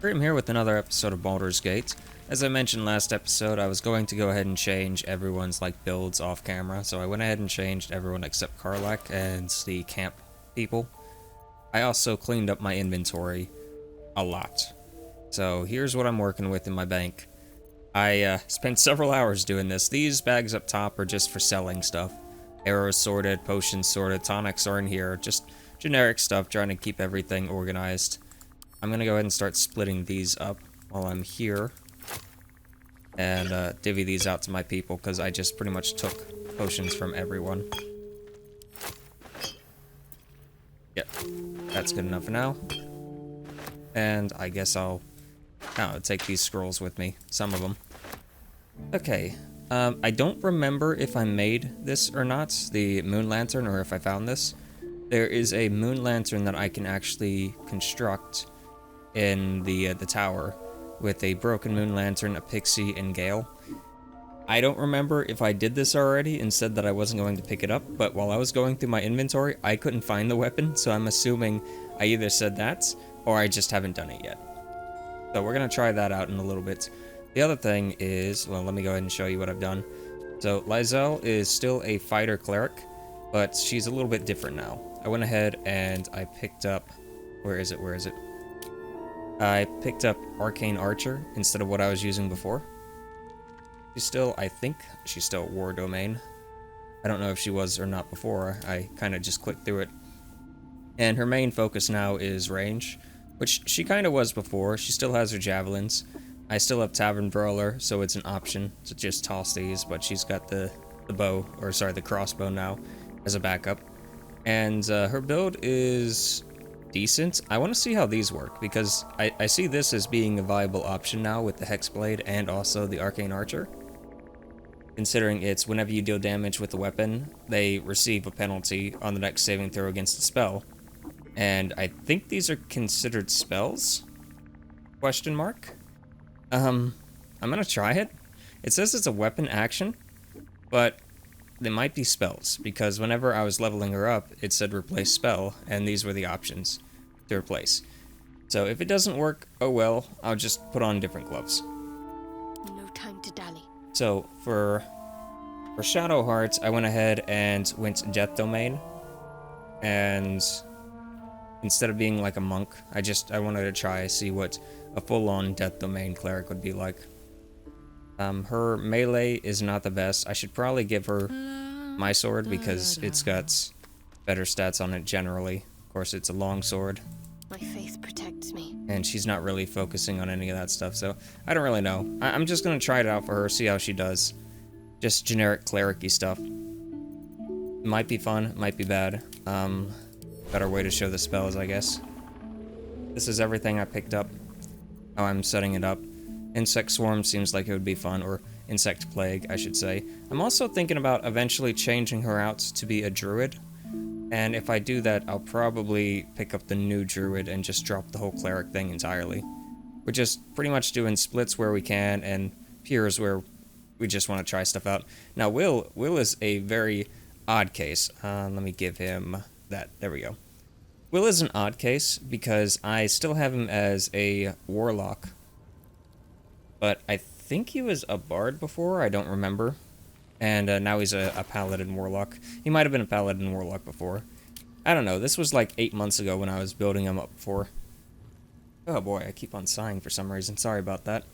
Crim here with another episode of Baldur's Gate. As I mentioned last episode, I was going to go ahead and change everyone's builds off camera, so I went ahead and changed everyone except Karlach and the camp people. I also cleaned up my inventory a lot. So here's what I'm working with in my bank. I spent several hours doing this. These bags up top are just for selling stuff. Arrows sorted, potions sorted, tonics are in here, just generic stuff, trying to keep everything organized. I'm gonna go ahead and start splitting these up while I'm here. And divvy these out to my people, because I just pretty much took potions from everyone. Yep, that's good enough for now. And I guess I'll take these scrolls with me, some of them. Okay, I don't remember if I made this or not, the moon lantern, or if I found this. There is a moon lantern that I can actually construct in the tower with a broken moon lantern, a pixie, and Gale. I don't remember if I did this already and said that I wasn't going to pick it up, but while I was going through my inventory, I couldn't find the weapon, so I'm assuming I either said that or I just haven't done it yet. So we're gonna try that out in a little bit. The other thing is, well, let me go ahead and show you what I've done. So Lizelle is still a fighter cleric, but she's a little bit different now. I went ahead and I picked up, where is it? I picked up Arcane Archer instead of what I was using before. I think she's still War Domain. I don't know if she was or not before. I kind of just clicked through it. And her main focus now is range, which she kind of was before. She still has her javelins. I still have Tavern Brawler, so it's an option to just toss these, but she's got the crossbow now as a backup. And her build is decent. I want to see how these work, because I see this as being a viable option now with the Hexblade and also the Arcane Archer. Considering it's whenever you deal damage with a weapon, they receive a penalty on the next saving throw against a spell. And I think these are considered spells? Question mark? I'm gonna try it. It says it's a weapon action, but they might be spells, because whenever I was leveling her up, it said replace spell, and these were the options to replace. So if it doesn't work, oh well, I'll just put on different gloves. No time to dally. So for Shadowheart, I went ahead and went Death Domain, and instead of being like a monk, I wanted to try see what a full-on Death Domain cleric would be like. Her melee is not the best. I should probably give her my sword because it's got better stats on it generally. Of course, it's a long sword. My faith protects me. And she's not really focusing on any of that stuff, so I don't really know. I'm just gonna try it out for her, see how she does. Just generic cleric-y stuff. It might be fun, it might be bad. Better way to show the spells, I guess. This is everything I picked up. How I'm setting it up. Insect Swarm seems like it would be fun, or Insect Plague, I should say. I'm also thinking about eventually changing her out to be a druid. And if I do that, I'll probably pick up the new druid and just drop the whole cleric thing entirely. We're just pretty much doing splits where we can, and peers where we just want to try stuff out. Now, Will is a very odd case. Let me give him that. There we go. Will is an odd case because I still have him as a warlock. But I think he was a bard before, I don't remember. And now he's a paladin warlock. He might have been a paladin warlock before. I don't know, this was like 8 months ago when I was building him up before. Oh boy, I keep on sighing for some reason, sorry about that.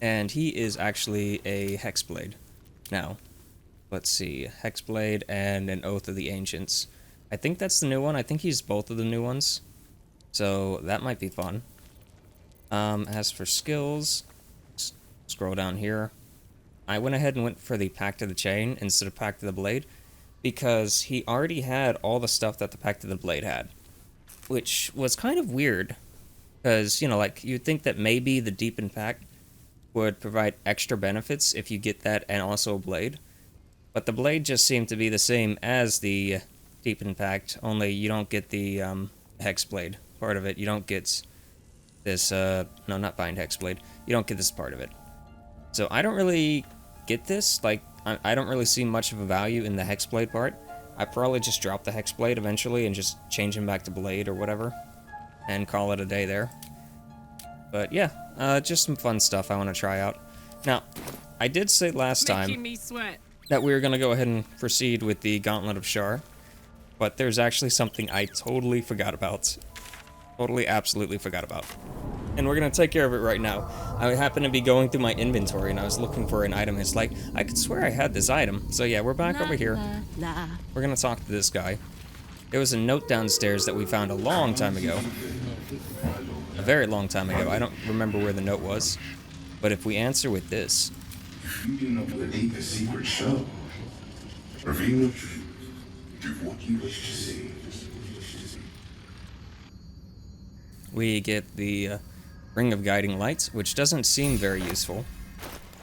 And he is actually a Hexblade. Now, let's see, Hexblade and an Oath of the Ancients. I think that's the new one, I think he's both of the new ones. So that might be fun. As for skills, scroll down here. I went ahead and went for the Pact of the Chain instead of Pact of the Blade, because he already had all the stuff that the Pact of the Blade had, which was kind of weird, because, you know, like, you'd think that maybe the Deepened Pact would provide extra benefits if you get that and also a Blade, but the Blade just seemed to be the same as the Deepened Pact, only you don't get the Hexblade part of it. You don't get this, no, not Bind Hexblade. You don't get this part of it. So I don't really get this, like, I don't really see much of a value in the Hexblade part. I probably just drop the Hexblade eventually and just change him back to Blade or whatever, and call it a day there. But yeah, just some fun stuff I want to try out. Now, I did say last time that we were going to go ahead and proceed with the Gauntlet of Shar, but there's actually something I totally forgot about. Totally, absolutely forgot about. And we're going to take care of it right now. I happen to be going through my inventory and I was looking for an item. It's like, I could swear I had this item. So yeah, we're back over here. We're going to talk to this guy. There was a note downstairs that we found a long time ago. A very long time ago. I don't remember where the note was. But if we answer with this... You do not believe the secret show. Reveal the truth. Do what you wish to see. We get the Ring of Guiding Lights, which doesn't seem very useful.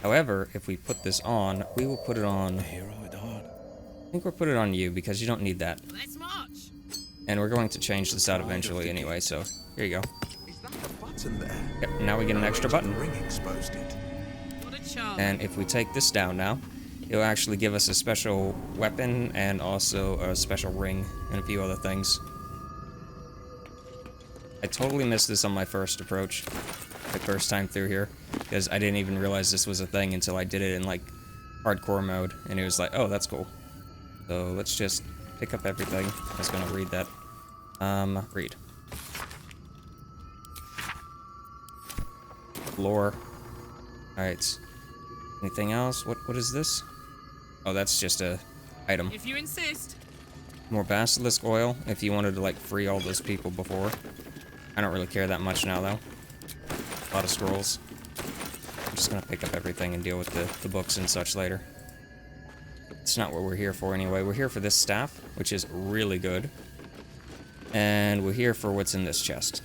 However, if we put this on, we will put it on... I think we'll put it on you, because you don't need that. Let's march. And we're going to change this out eventually anyway, so here you go. Is that the button there? Yep, now we get an extra button. The ring exposed it. What a charm. And if we take this down now, it'll actually give us a special weapon and also a special ring and a few other things. I totally missed this on my first approach, the first time through here, because I didn't even realize this was a thing until I did it in, like, hardcore mode, and it was like, oh, that's cool. So let's just pick up everything. I was gonna read that. Read. Lore. Alright. Anything else? What is this? Oh, that's just a item. If you insist. More basilisk oil, if you wanted to, like, free all those people before. I don't really care that much now, though. A lot of scrolls. I'm just gonna pick up everything and deal with the books and such later. It's not what we're here for anyway. We're here for this staff, which is really good. And we're here for what's in this chest.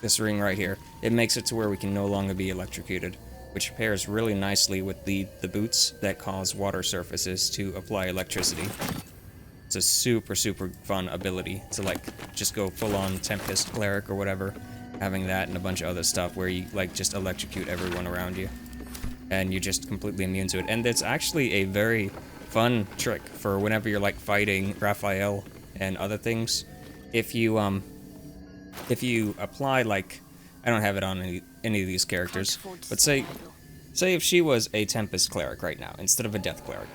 This ring right here. It makes it to where we can no longer be electrocuted, which pairs really nicely with the boots that cause water surfaces to apply electricity. It's a super, super fun ability to, like, just go full-on Tempest Cleric or whatever, having that and a bunch of other stuff where you, like, just electrocute everyone around you. And you're just completely immune to it. And it's actually a very fun trick for whenever you're, like, fighting Raphael and other things. If you apply, like, I don't have it on any of these characters, but say if she was a Tempest Cleric right now, instead of a Death Cleric,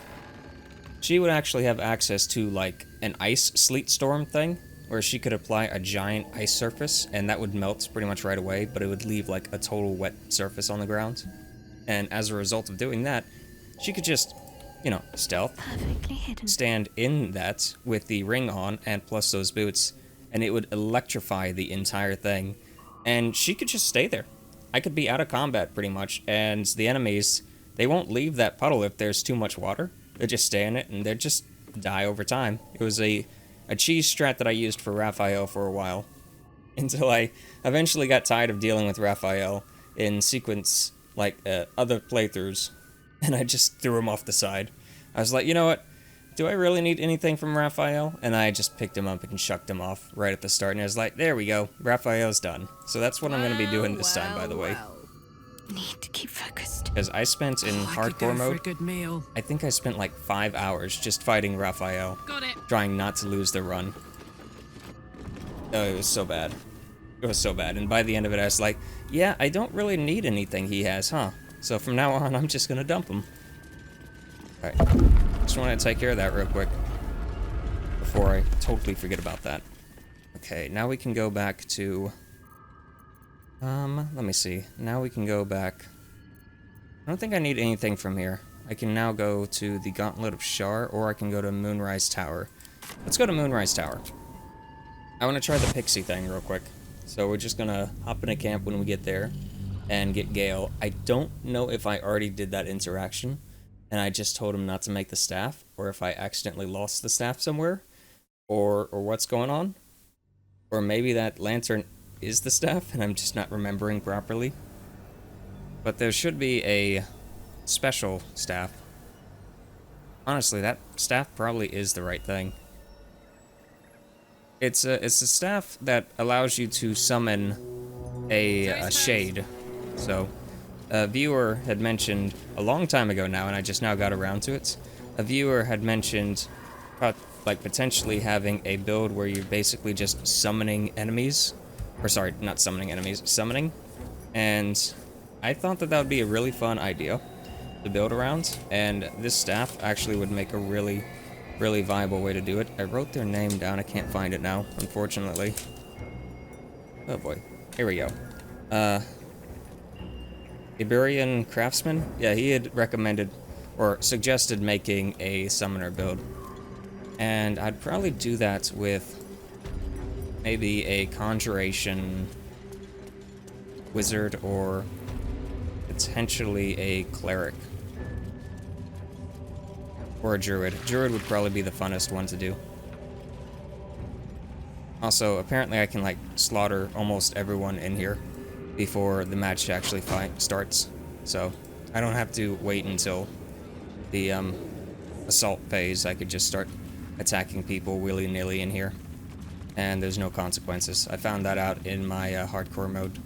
she would actually have access to, like, an ice sleet storm thing, where she could apply a giant ice surface, and that would melt pretty much right away, but it would leave, like, a total wet surface on the ground. And as a result of doing that, she could just, you know, stealth, stand in that with the ring on, and plus those boots, and it would electrify the entire thing. And she could just stay there. I could be out of combat pretty much, and the enemies, they won't leave that puddle if there's too much water. They just stay in it, and they just die over time. It was a cheese strat that I used for Raphael for a while, until I eventually got tired of dealing with Raphael in sequence, like, other playthroughs, and I just threw him off the side. I was like, you know what? Do I really need anything from Raphael? And I just picked him up and shucked him off right at the start, and I was like, there we go, Raphael's done. So that's what I'm going to be doing this time, by the way. Need to keep focused. Because I spent in hardcore mode, I think I spent like 5 hours just fighting Raphael, trying not to lose the run. Oh, it was so bad. It was so bad, and by the end of it I was like, yeah, I don't really need anything he has, huh? So from now on, I'm just going to dump him. Alright. Just want to take care of that real quick before I totally forget about that. Okay, now we can go back to... let me see. Now we can go back... I don't think I need anything from here. I can now go to the Gauntlet of Shar, or I can go to Moonrise Tower. Let's go to Moonrise Tower. I want to try the pixie thing real quick. So we're just gonna hop in a camp when we get there and get Gale. I don't know if I already did that interaction, and I just told him not to make the staff, or if I accidentally lost the staff somewhere, or what's going on. Or maybe that lantern is the staff, and I'm just not remembering properly. But there should be a special staff. Honestly, that staff probably is the right thing. It's a staff that allows you to summon a shade. So, a viewer had mentioned a long time ago now, and I just now got around to it. A viewer had mentioned about like potentially having a build where you're basically just summoning enemies, or sorry, not summoning enemies, summoning. And I thought that would be a really fun idea to build around, and this staff actually would make a really viable way to do it. I wrote their name down, I can't find it now, unfortunately. Oh boy, here we go. Iberian Craftsman? Yeah, he had recommended, or suggested making a summoner build. And I'd probably do that with maybe a Conjuration Wizard, or potentially a Cleric. Or a Druid. Druid would probably be the funnest one to do. Also, apparently I can, like, slaughter almost everyone in here before the match actually starts. So, I don't have to wait until the assault phase. I could just start attacking people willy-nilly in here. And there's no consequences. I found that out in my hardcore mode.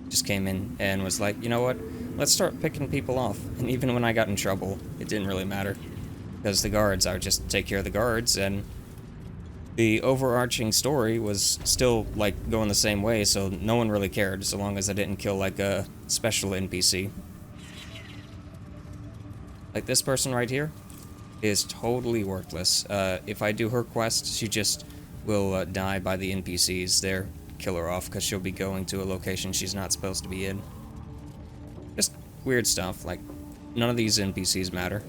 Just came in and was like, you know what? Let's start picking people off. And even when I got in trouble, it didn't really matter. Because the guards, I would just take care of the guards, and the overarching story was still, like, going the same way, so no one really cared, so long as I didn't kill, like, a special NPC. Like, this person right here is totally worthless. If I do her quest, she just will die by the NPCs. They'll kill her off, because she'll be going to a location she's not supposed to be in. Just weird stuff, like, none of these NPCs matter.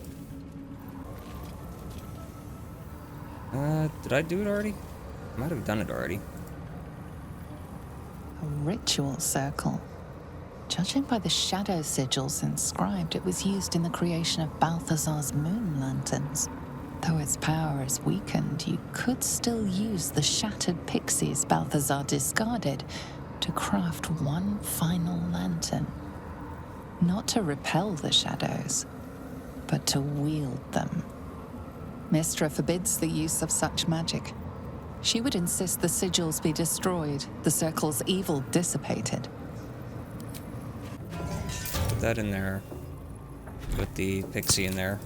Did I do it already? I might have done it already. A ritual circle. Judging by the shadow sigils inscribed, it was used in the creation of Balthazar's moon lanterns. Though its power is weakened, you could still use the shattered pixies Balthazar discarded to craft one final lantern. Not to repel the shadows, but to wield them. Mystra forbids the use of such magic. She would insist the sigils be destroyed, the circle's evil dissipated. Put that in there. Put the pixie in there.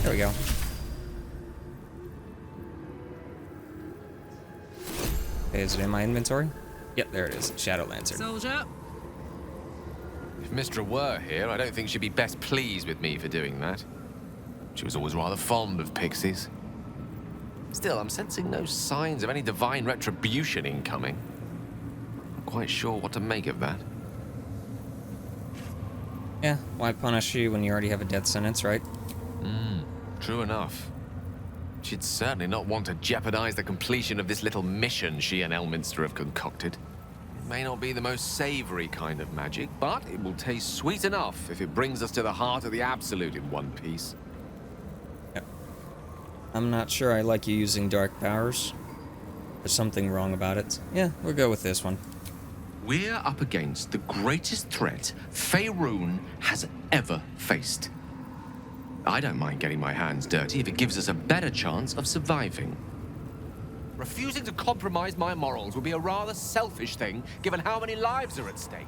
There we go. Okay, is it in my inventory? Yep, there it is. Shadow Lantern. Soldier. If Mystra were here, I don't think she'd be best pleased with me for doing that. She was always rather fond of pixies. Still, I'm sensing no signs of any divine retribution incoming. Not quite sure what to make of that. Yeah, why punish you when you already have a death sentence, right? True enough. She'd certainly not want to jeopardize the completion of this little mission she and Elminster have concocted. It may not be the most savory kind of magic, but it will taste sweet enough if it brings us to the heart of the Absolute in one piece. Yep. I'm not sure I like you using dark powers. There's something wrong about it. Yeah, we'll go with this one. We're up against the greatest threat Faerun has ever faced. I don't mind getting my hands dirty if it gives us a better chance of surviving. Refusing to compromise my morals would be a rather selfish thing, given how many lives are at stake.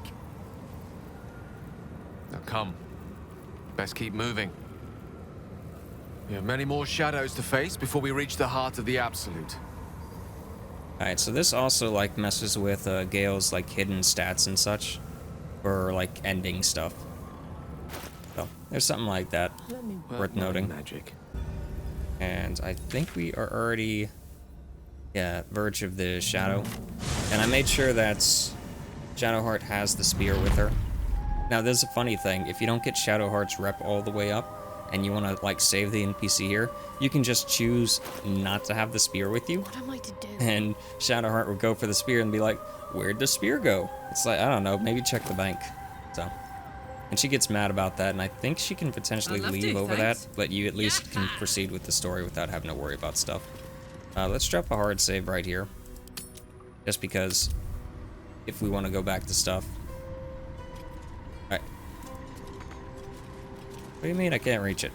Now come. Best keep moving. We have many more shadows to face before we reach the heart of the Absolute. Alright, so this also, like, messes with Gale's, like, hidden stats and such. For, like, ending stuff. So, there's something like that worth noting. Magic. And I think we are already, yeah, verge of the shadow. And I made sure that Shadowheart has the spear with her. Now, there's a funny thing. If you don't get Shadowheart's rep all the way up, and you want to, like, save the NPC here, you can just choose not to have the spear with you. What am I to do? And Shadowheart would go for the spear and be like, where'd the spear go? It's like, I don't know, maybe check the bank. So, and she gets mad about that, and I think she can potentially I'd love leave to, over thanks. that, but you at least can Yeah. proceed with the story without having to worry about stuff. Let's drop a hard save right here. Just because, if we want to go back to stuff. Alright. What do you mean I can't reach it?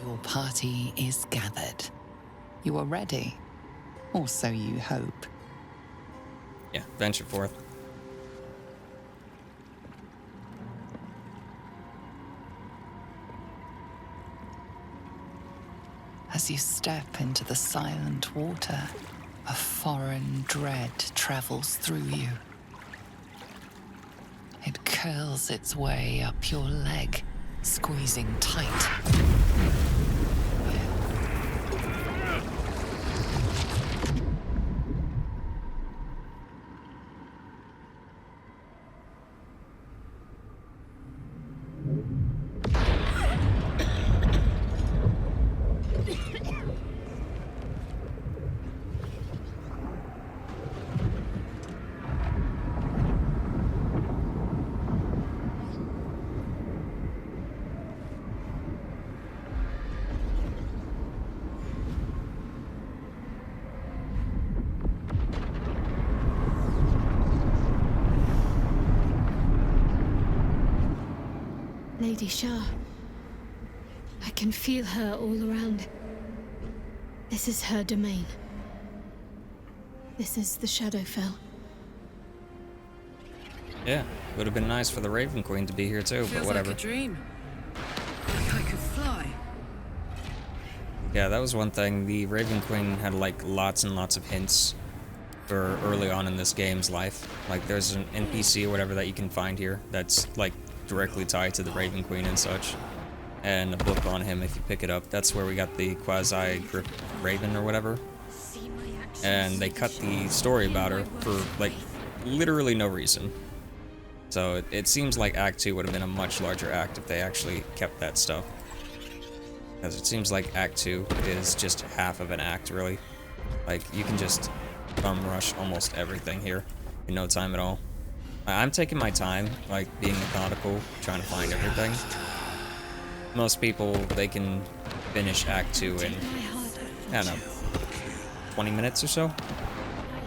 Your party is gathered. You are ready, or so you hope. Yeah, venture forth. As you step into the silent water, a foreign dread travels through you. It curls its way up your leg, squeezing tight. Lady Shah. I can feel her all around. This is her domain. This is the Shadowfell. Yeah, would have been nice for the Raven Queen to be here too, but Feels whatever. like a dream. Like I could fly. Yeah, that was one thing. The Raven Queen had like lots and lots of hints for early on in this game's life. Like there's an NPC or whatever that you can find here that's like directly tied to the Raven Queen and such. And a book on him if you pick it up. That's where we got the quasi-grip Raven or whatever. And they cut the story about her for like literally no reason. So it seems like Act 2 would have been a much larger act if they actually kept that stuff. Because it seems like Act 2 is just half of an act, really. Like, you can just bum rush almost everything here in no time at all. I'm taking my time, like, being methodical, trying to find everything. Most people, they can finish Act 2 in, I don't know, 20 minutes or so?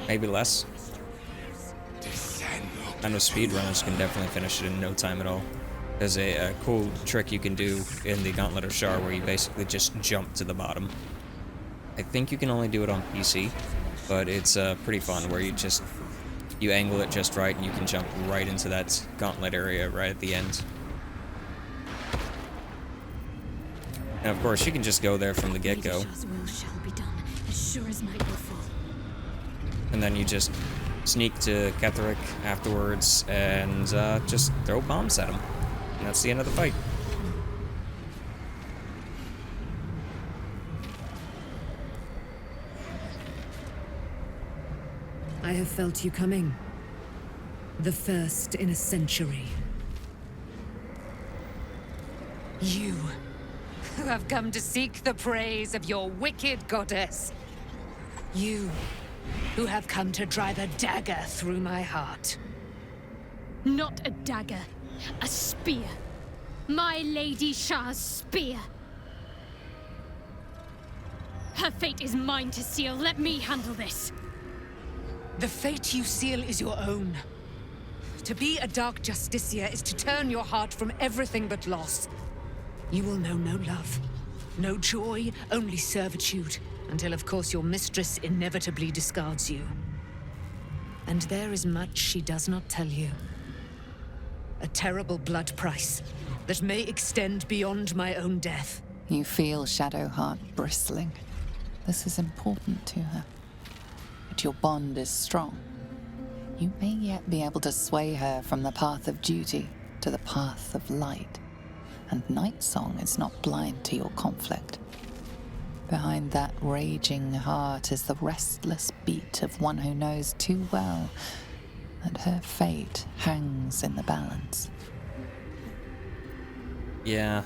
Maybe less. I know speedrunners can definitely finish it in no time at all. There's a cool trick you can do in the Gauntlet of Shar where you basically just jump to the bottom. I think you can only do it on PC, but it's pretty fun where you angle it just right and you can jump right into that gauntlet area right at the end. And of course, you can just go there from the get-go. And then you just sneak to Ketheric afterwards and just throw bombs at him. And that's the end of the fight. I have felt you coming. The first in a century. You, who have come to seek the praise of your wicked goddess. You, who have come to drive a dagger through my heart. Not a dagger, a spear. My Lady Shah's spear. Her fate is mine to seal. Let me handle this. The fate you seal is your own. To be a Dark Justicia is to turn your heart from everything but loss. You will know no love, no joy, only servitude, until of course your mistress inevitably discards you. And there is much she does not tell you. A terrible blood price that may extend beyond my own death. You feel Shadowheart bristling. This is important to her. But your bond is strong. You may yet be able to sway her from the path of duty to the path of light. And Nightsong is not blind to your conflict. Behind that raging heart is the restless beat of one who knows too well that her fate hangs in the balance. Yeah,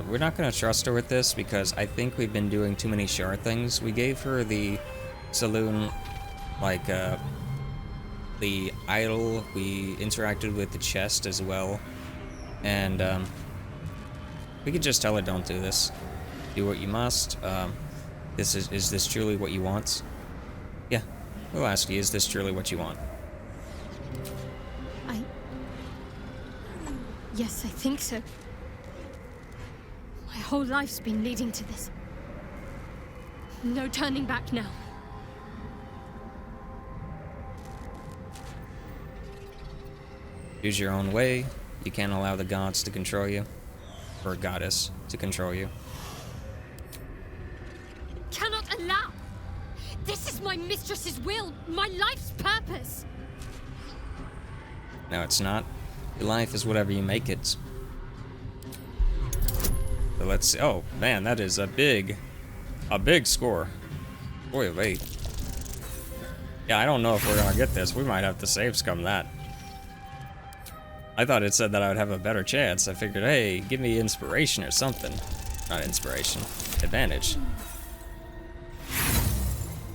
we're not going to trust her with this because I think we've been doing too many Shar things. We gave her the saloon, like, the idol. We interacted with the chest as well. And, we could just tell her, don't do this. Do what you must. Is this truly what you want? Yeah, we'll ask you, is this truly what you want? Yes, I think so. My whole life's been leading to this. No turning back now. Choose your own way. You can't allow the gods to control you. Or a goddess to control you. This is my mistress's will, my life's purpose. No, it's not. Your life is whatever you make it. So let's see. Oh, man, that is a big score. Boy, wait. Yeah, I don't know if we're gonna get this. We might have to save scum that. I thought it said that I would have a better chance. I figured, hey, give me inspiration or something. Not inspiration. Advantage.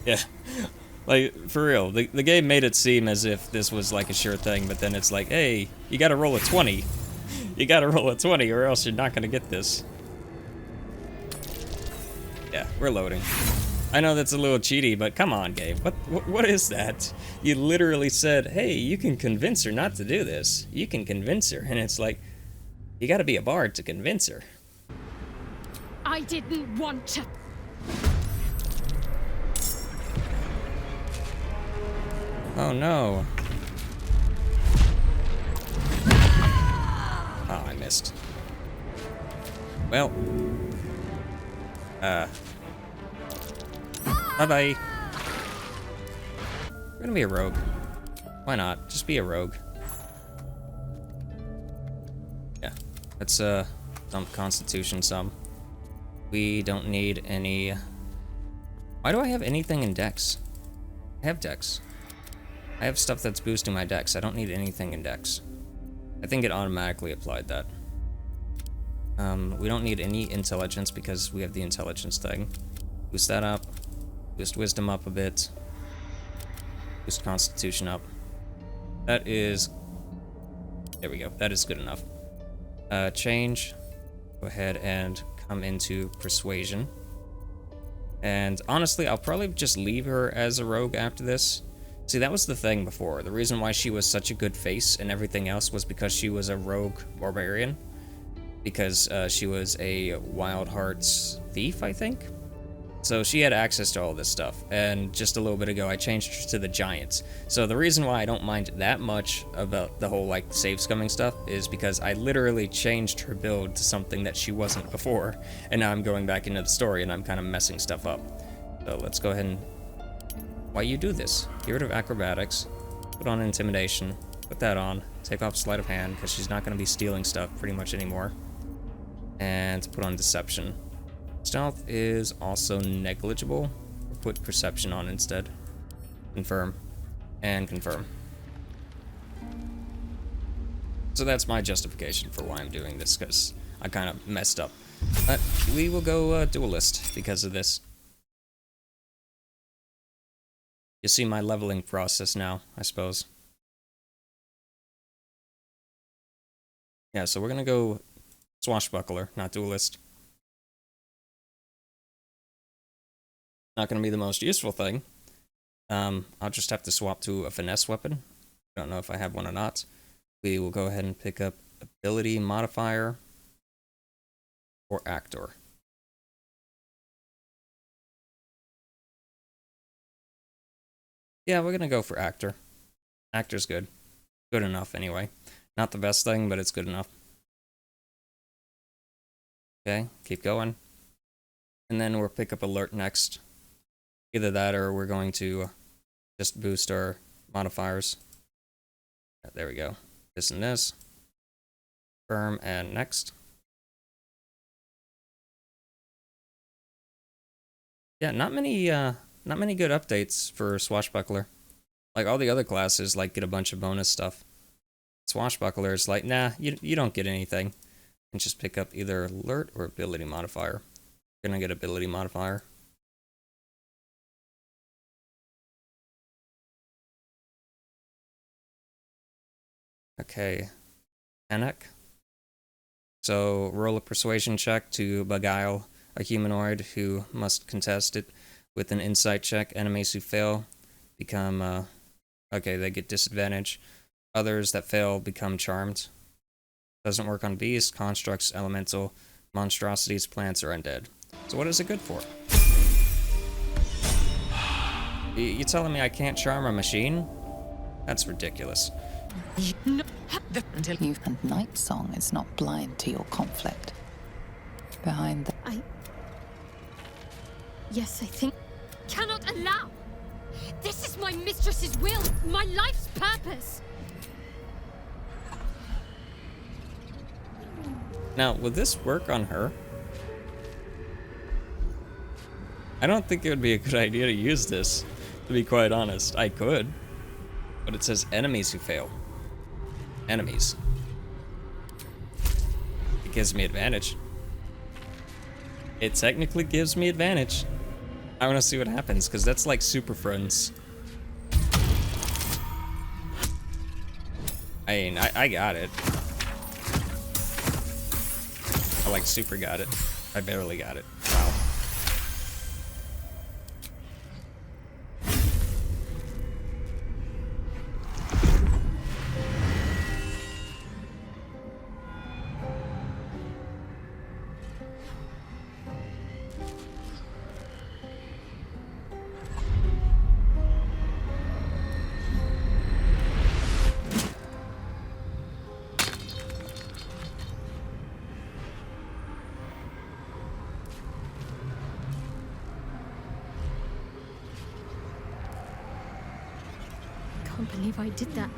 Yeah. Like, for real, the game made it seem as if this was like a sure thing, but then it's like, hey, you gotta roll a 20. You gotta roll a 20 or else you're not gonna get this. Yeah, we're loading. I know that's a little cheaty, but come on, game. What is that? You literally said, hey, you can convince her not to do this. You can convince her. And it's like, you gotta be a bard to convince her. I didn't want to. Oh no. Oh, I missed. Well. Bye-bye. We're gonna be a rogue. Why not? Just be a rogue. Yeah. Let's, dump Constitution some. We don't need any... Why do I have anything in Dex? I have Dex. I have stuff that's boosting my Dex. I don't need anything in Dex. I think it automatically applied that. We don't need any intelligence because we have the intelligence thing. Boost that up. Boost wisdom up a bit. Boost constitution up. That is... There we go. That is good enough. Change. Go ahead and come into persuasion. And honestly, I'll probably just leave her as a rogue after this. See, that was the thing before. The reason why she was such a good face and everything else was because she was a rogue barbarian. Because she was a Wild Hearts thief, I think? So she had access to all this stuff. And just a little bit ago, I changed her to the Giants. So the reason why I don't mind that much about the whole, like, save scumming stuff is because I literally changed her build to something that she wasn't before. And now I'm going back into the story and I'm kind of messing stuff up. So let's go ahead and... Why you do this? Get rid of acrobatics, put on intimidation, put that on, take off sleight of hand because she's not going to be stealing stuff pretty much anymore, and put on deception. Stealth is also negligible. Put perception on instead. Confirm and confirm. So that's my justification for why I'm doing this, because I kind of messed up. But we will go duelist because of this. You see my leveling process now, I suppose. Yeah, so we're gonna go swashbuckler, not duelist. Not gonna be the most useful thing. I'll just have to swap to a finesse weapon. I don't know if I have one or not. We will go ahead and pick up ability modifier or actor. Yeah, we're gonna go for actor. Actor's good. Good enough, anyway. Not the best thing, but it's good enough. Okay, keep going. And then we'll pick up alert next. Either that or we're going to just boost our modifiers. There we go. This and this. Confirm and next. Yeah, not many good updates for Swashbuckler. Like, all the other classes, like, get a bunch of bonus stuff. Swashbuckler is like, nah, you don't get anything. And just pick up either alert or ability modifier. You're gonna get ability modifier. Okay. Panic. So, roll a persuasion check to beguile a humanoid who must contest it with an insight check. Enemies who fail become, okay, they get disadvantage. Others that fail become charmed. Doesn't work on beasts, constructs, elemental, monstrosities, plants, or undead. So what is it good for? You telling me I can't charm a machine? That's ridiculous. And Night Song is not blind to your conflict. Behind the... Yes, I think... Cannot allow! This is my mistress's will, my life's purpose. Now, would this work on her? I don't think it would be a good idea to use this, to be quite honest. I could, but it says enemies who fail. Enemies. It gives me advantage. It technically gives me advantage. I want to see what happens, because that's like Super Friends. I mean, I got it. I like super got it. I barely got it. Wow. I can't believe I did that.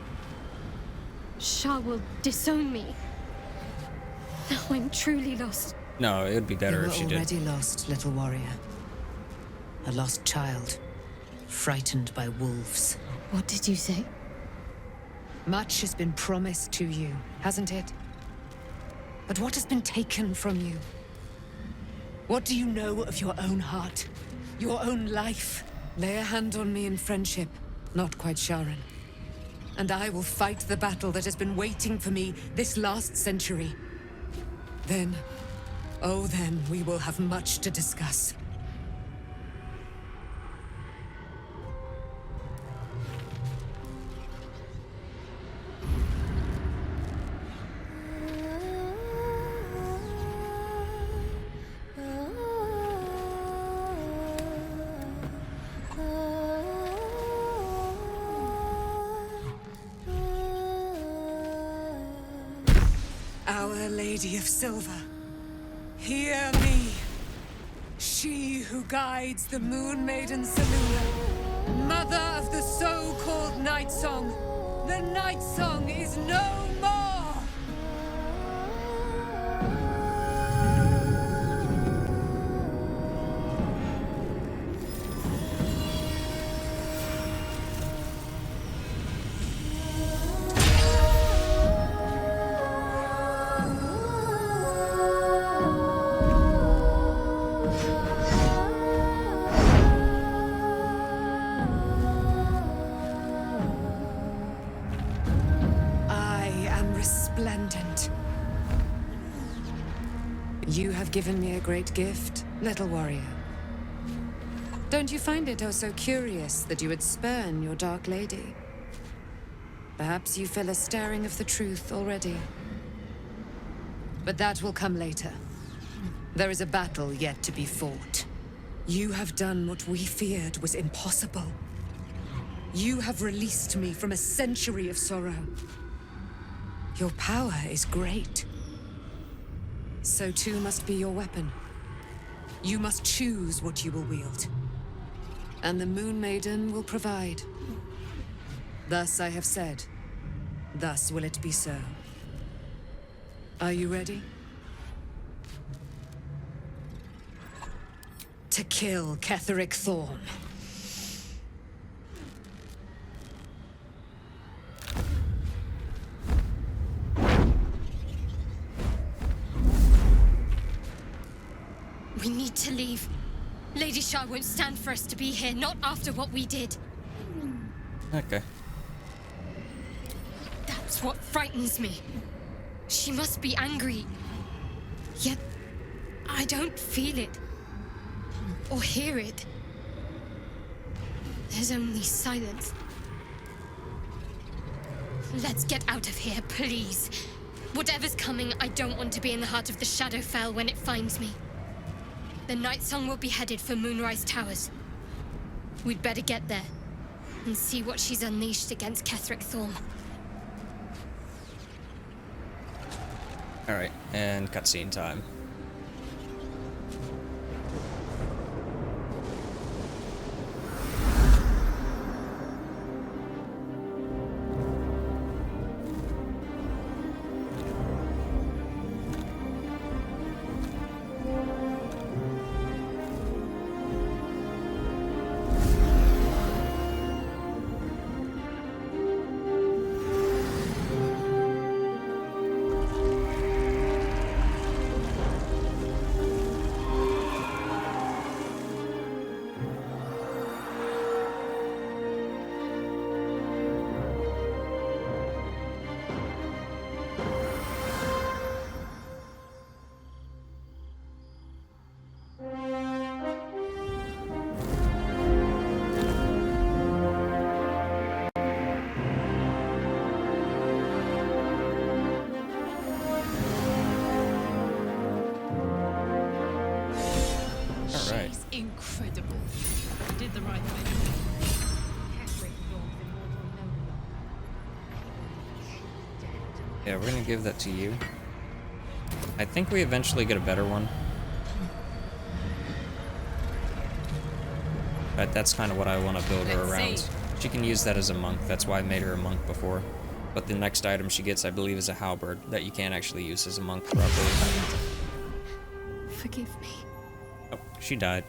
Shah will disown me. Now I'm truly lost. No, it would be better if she You were did. already lost, little warrior. A lost child, frightened by wolves. What did you say? Much has been promised to you, hasn't it? But what has been taken from you? What do you know of your own heart? Your own life? Lay a hand on me in friendship, not quite Sharon. And I will fight the battle that has been waiting for me this last century. Then, oh then, we will have much to discuss. Our Lady of Silver, hear me. She who guides the Moon Maiden Selûne, mother of the so-called Night Song. The Night Song is no more! Resplendent. You have given me a great gift, little warrior. Don't you find it oh so curious that you would spurn your dark lady? Perhaps you feel a stirring of the truth already. But that will come later. There is a battle yet to be fought. You have done what we feared was impossible. You have released me from a century of sorrow. Your power is great. So too must be your weapon. You must choose what you will wield. And the Moon Maiden will provide. Thus I have said. Thus will it be so. Are you ready? To kill Ketheric Thorn. We need to leave. Lady Shah won't stand for us to be here, not after what we did. Okay. That's what frightens me. She must be angry. Yet, I don't feel it. Or hear it. There's only silence. Let's get out of here, please. Whatever's coming, I don't want to be in the heart of the Shadowfell when it finds me. The Night Song will be headed for Moonrise Towers. We'd better get there and see what she's unleashed against Ketheric Thorn. Alright, and cutscene time. face incredible. You did the right thing. Yeah, we're gonna give that to you. I think we eventually get a better one. But that's kind of what I want to build her around. She can use that as a monk, that's why I made her a monk before. But the next item she gets, I believe, is a halberd that you can't actually use as a monk properly. Forgive me. Oh, she died.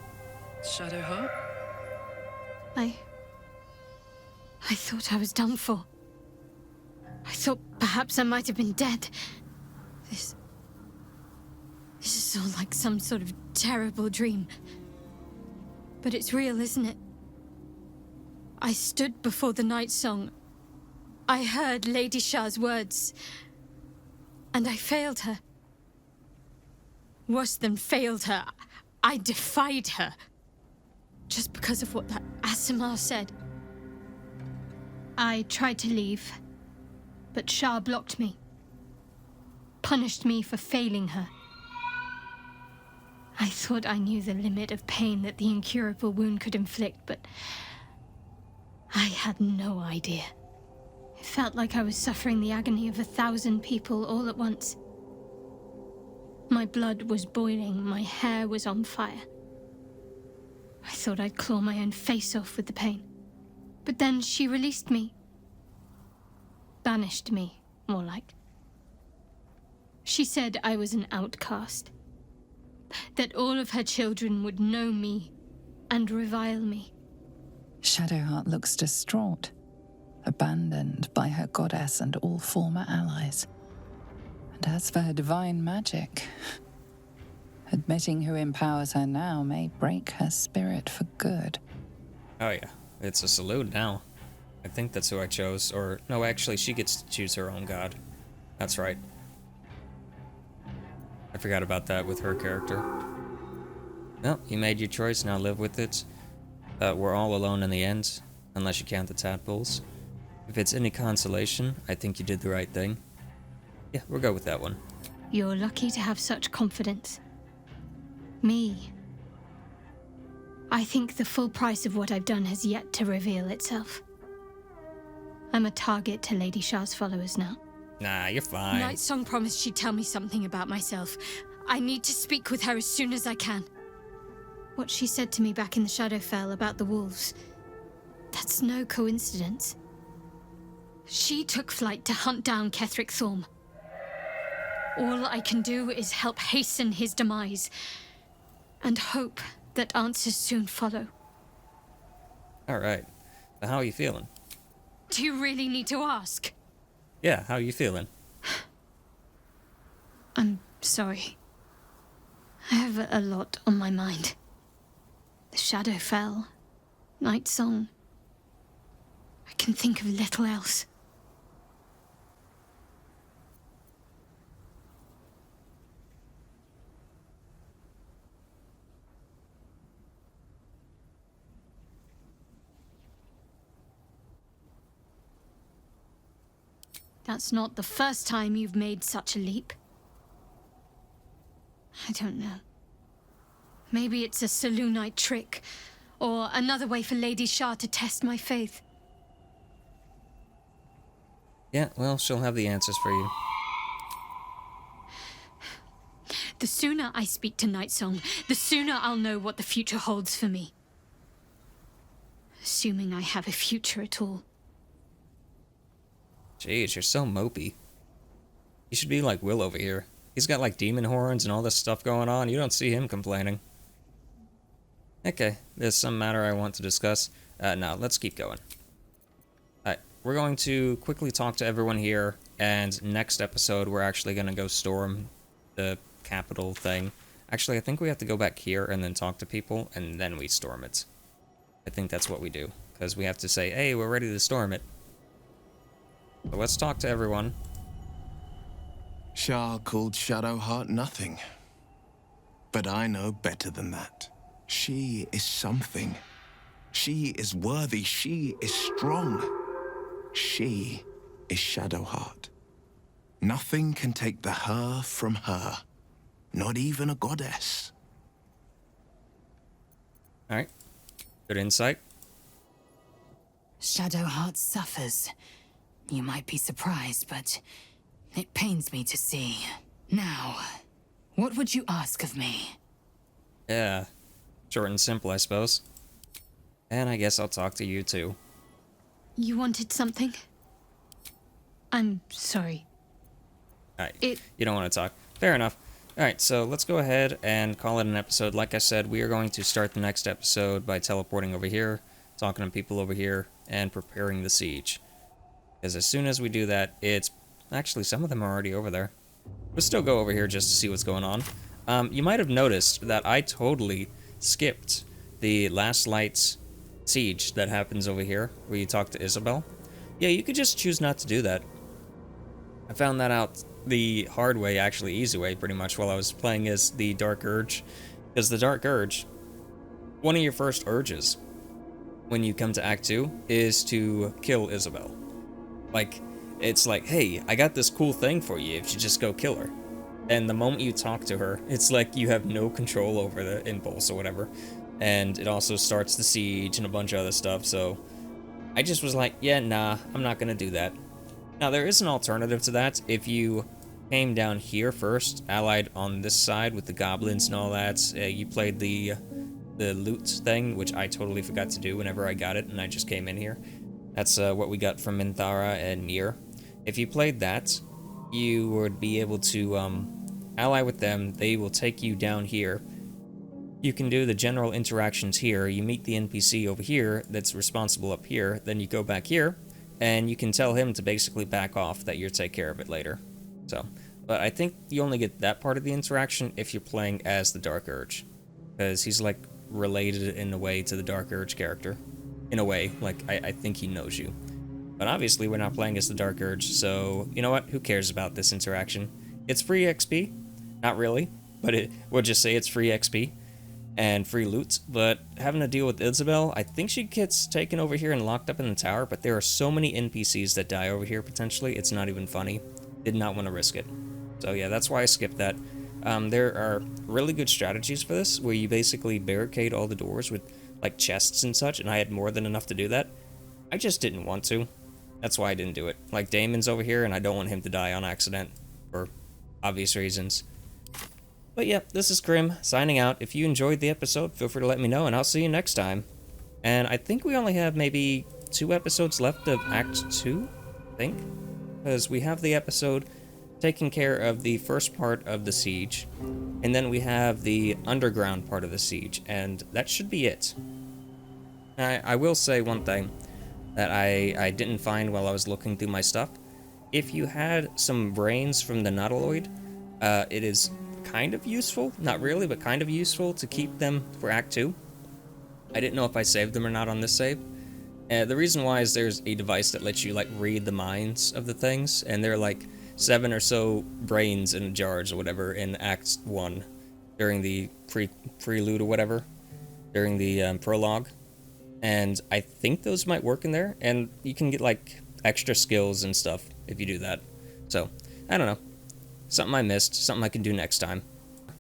Shadowheart? I thought I was done for. I thought perhaps I might have been dead. This is all like some sort of terrible dream. But it's real, isn't it? I stood before the night song. I heard Lady Shah's words. And I failed her. Worse than failed her, I defied her. Just because of what that Asimar said. I tried to leave, but Shah blocked me. Punished me for failing her. I thought I knew the limit of pain that the incurable wound could inflict, but I had no idea. It felt like I was suffering the agony of 1,000 people all at once. My blood was boiling, my hair was on fire. I thought I'd claw my own face off with the pain. But then she released me. Banished me, more like. She said I was an outcast. That all of her children would know me and revile me. Shadowheart looks distraught, abandoned by her goddess and all former allies. And as for her divine magic, admitting who empowers her now may break her spirit for good. Oh yeah, it's a salute now. I think that's who I chose, or no, actually she gets to choose her own god. That's right. I forgot about that with her character. Well, you made your choice, now live with it. We're all alone in the end, unless you count the tadpoles. If it's any consolation, I think you did the right thing. Yeah, we'll go with that one. You're lucky to have such confidence. Me. I think the full price of what I've done has yet to reveal itself. I'm a target to Lady Shah's followers now. Nah, you're fine. Night Song promised she'd tell me something about myself. I need to speak with her as soon as I can. What she said to me back in the Shadowfell about the wolves, that's no coincidence. She took flight to hunt down Ketheric Thorm. All I can do is help hasten his demise, and hope that answers soon follow. Alright. So how are you feeling? Do you really need to ask? Yeah, how are you feeling? I'm sorry. I have a lot on my mind. The Shadowfell, Night Song. I can think of little else. That's not the first time you've made such a leap. I don't know. Maybe it's a Selûnite trick, or another way for Lady Shah to test my faith. Yeah, well, she'll have the answers for you. The sooner I speak to Night Song, the sooner I'll know what the future holds for me. Assuming I have a future at all. Jeez, you're so mopey. You should be like Will over here. He's got like demon horns and all this stuff going on. You don't see him complaining. Okay, there's some matter I want to discuss. No, let's keep going. Alright, we're going to quickly talk to everyone here, and next episode we're actually going to go storm the capital thing. Actually, I think we have to go back here and then talk to people, and then we storm it. I think that's what we do, because we have to say, hey, we're ready to storm it. So let's talk to everyone. Shah called Shadowheart nothing. But I know better than that. She is something. She is worthy. She is strong. She is Shadowheart. Nothing can take the her from her. Not even a goddess. Alright. Good insight. Shadowheart suffers. You might be surprised, but it pains me to see. Now, what would you ask of me? Yeah. Short and simple, I suppose. And I guess I'll talk to you too. You wanted something? I'm sorry. Alright. It- You don't want to talk. Fair enough. Alright, so let's go ahead and call it an episode. Like I said, we are going to start the next episode by teleporting over here, talking to people over here, and preparing the siege. Because as soon as we do that, it's... Actually, some of them are already over there. We'll still go over here just to see what's going on. You might have noticed that I totally skipped the Last Lights siege that happens over here, where you talk to Isabel. Yeah, you could just choose not to do that. I found that out the hard way, actually easy way, pretty much, while I was playing as the Dark Urge. Because the Dark Urge, one of your first urges when you come to Act 2 is to kill Isabel. Like, it's like, hey, I got this cool thing for you if you just go kill her. And the moment you talk to her, it's like you have no control over the impulse or whatever. And it also starts the siege and a bunch of other stuff, so I just was like, yeah, nah, I'm not gonna do that. Now, there is an alternative to that. If you came down here first, allied on this side with the goblins and all that, you played the loot thing, which I totally forgot to do whenever I got it, and I just came in here. That's what we got from Minthara and Mir. If you played that, you would be able to ally with them. They will take you down here. You can do the general interactions here. You meet the NPC over here that's responsible up here. Then you go back here, and you can tell him to basically back off, that you'll take care of it later. So, but I think you only get that part of the interaction if you're playing as the Dark Urge. Because he's, like, related in a way to the Dark Urge character. In a way, like, I think he knows you. But obviously, we're not playing as the Dark Urge, so, you know what? Who cares about this interaction? It's free XP. Not really, but we'll just say it's free XP. And free loot, but having to deal with Isabel, I think she gets taken over here and locked up in the tower, but there are so many NPCs that die over here, potentially, it's not even funny. Did not want to risk it. So yeah, that's why I skipped that. There are really good strategies for this, where you basically barricade all the doors with, like, chests and such, and I had more than enough to do that. I just didn't want to. That's why I didn't do it. Like, Damon's over here, and I don't want him to die on accident, for obvious reasons. But yeah, this is Crim, signing out. If you enjoyed the episode, feel free to let me know, and I'll see you next time. And I think we only have maybe 2 episodes left of Act 2, I think. Because we have the episode taking care of the first part of the siege, and then we have the underground part of the siege, and that should be it. I will say one thing that I didn't find while I was looking through my stuff. If you had some brains from the Nautiloid, it is kind of useful, not really, but kind of useful to keep them for Act 2. I didn't know if I saved them or not on this save. The reason why is there's a device that lets you, like, read the minds of the things, and there are, like, 7 or so brains in jars or whatever in Act 1 during the prelude or whatever, during the prologue. And I think those might work in there, and you can get, like, extra skills and stuff if you do that. So, I don't know. Something I missed, something I can do next time.